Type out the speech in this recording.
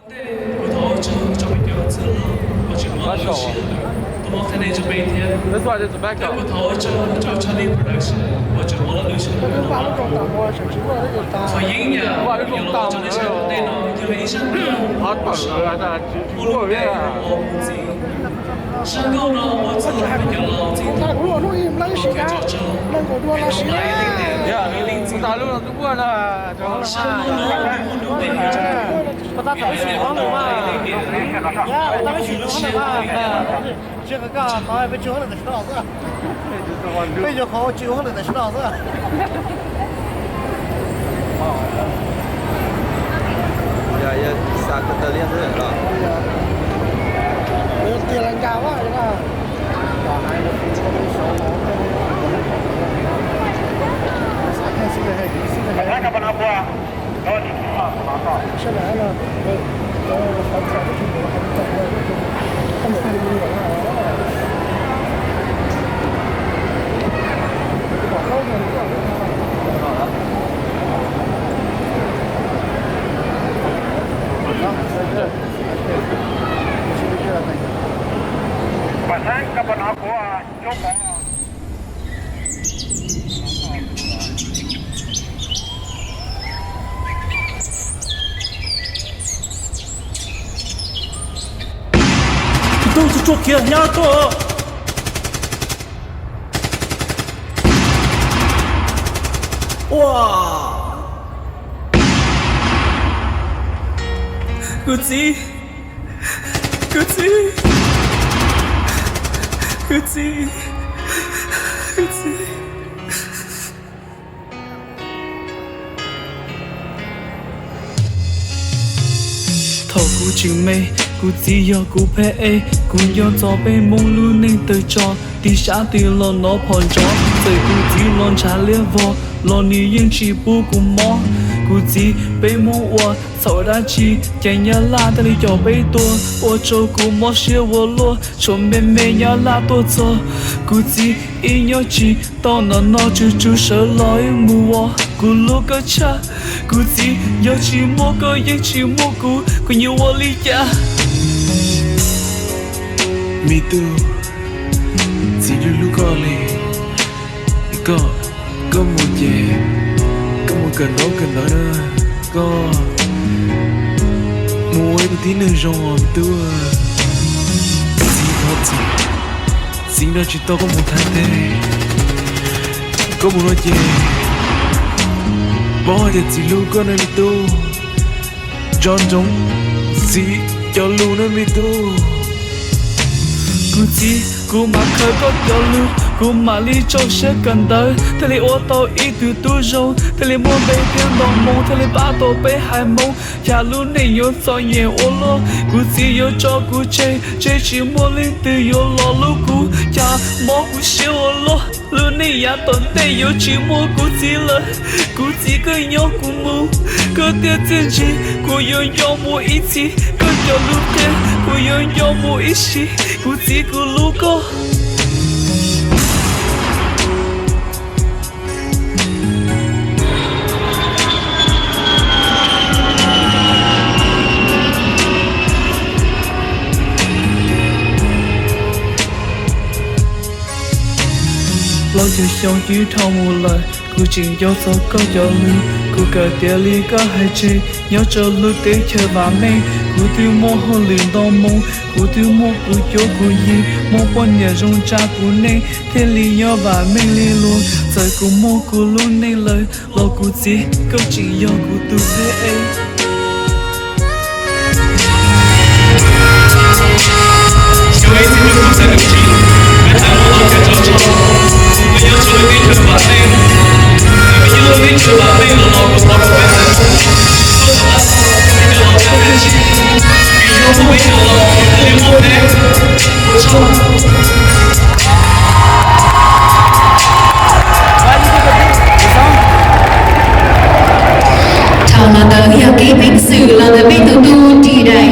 That's why there's a backup. 和营养，哇，这种大的好短了，那过月啊。身高呢，我自己比较老经常。大陆上就过了，知道吗？不打早起床的嘛，呀，咱们起床的嘛，这个干好像被揪了的吃老子，被就好揪了的吃老子。Ya bisa kita lihat tu lah. Dia langgar wah je lah. Mana pun apa? Kau ni. 下来了，房子都挺多，他们看不懂啊。广告呢？Pasang kapan aku coba. Đâu có chỗ kia nhá cô. Wow. Gucci. Gucci. Gucci. Gucci. Thầu cú chừng mây, cú chỉ do cú phê ê, cú do gió bên mông lưu nên tới cho, đi xã thì lo nó phòn gió, rồi cú chỉ lon trả lia vò, lo ni yên chỉ bu cú mò, cú chỉ bên mông ua, sau đã chỉ chạy nhà la ta đi cho bên tua, ua cho cú mò xia ua lua, cho bên mẹ nhà la tua cho, cú chỉ ý nhớ chỉ, tao nó chú sợ lối mùa. Cú lô cơ cha, cú chỉ nhớ chỉ mua cơ yên chỉ mua cú nhiều ô lý cha. Mi tu, chỉ dulu kau le, kau mau je, kau mau kenal dah, kau mau aku tina jom tu. Xin đó chỉ tao có một tháng đây, kau mau nói je. Bỏ giờ chỉ lưu con em tu John giống gì cho lưu nó mi tu Cú chỉ cú mà khơi có cho lưu cú mà lý châu sẽ cần tới thế li ô tô ý từ tu râu thế li mua bê tiếng đồng mông thế li ba tổ bê hai mông nhà lưu này nhớ so nhiều ô lô cú chỉ nhớ cho cú chơi chỉ mua lên từ nhớ lo lưu cú nhà mó cú siêu ô lô lưu này nhà tuần tây nhớ chỉ mua cú chỉ là cú chỉ cứ nhớ cú mua cứ tiếc tiền gì cú nhớ mua ít gì cứ nhớ lưu tiền cú nhớ mua ít gì cú chỉ cú lưu có lo cho xong chứ thâu một lời cô chỉ do sao có cho lưu cô cả tia ly có hai chi nhớ cho lưu tế chờ bà mẹ cô tiêu mô hồ liền đo mông cô tiêu mô cô chỗ cô gì mô quan nhà rong cha cô nên thế ly nhớ bà mẹ ly luôn rồi cô mô cô luôn nên lời lo cô chỉ câu chỉ do cô tu thế ấy Hãy subscribe cho kênh Ghiền Mì Gõ để không bỏ lỡ những video hấp dẫn.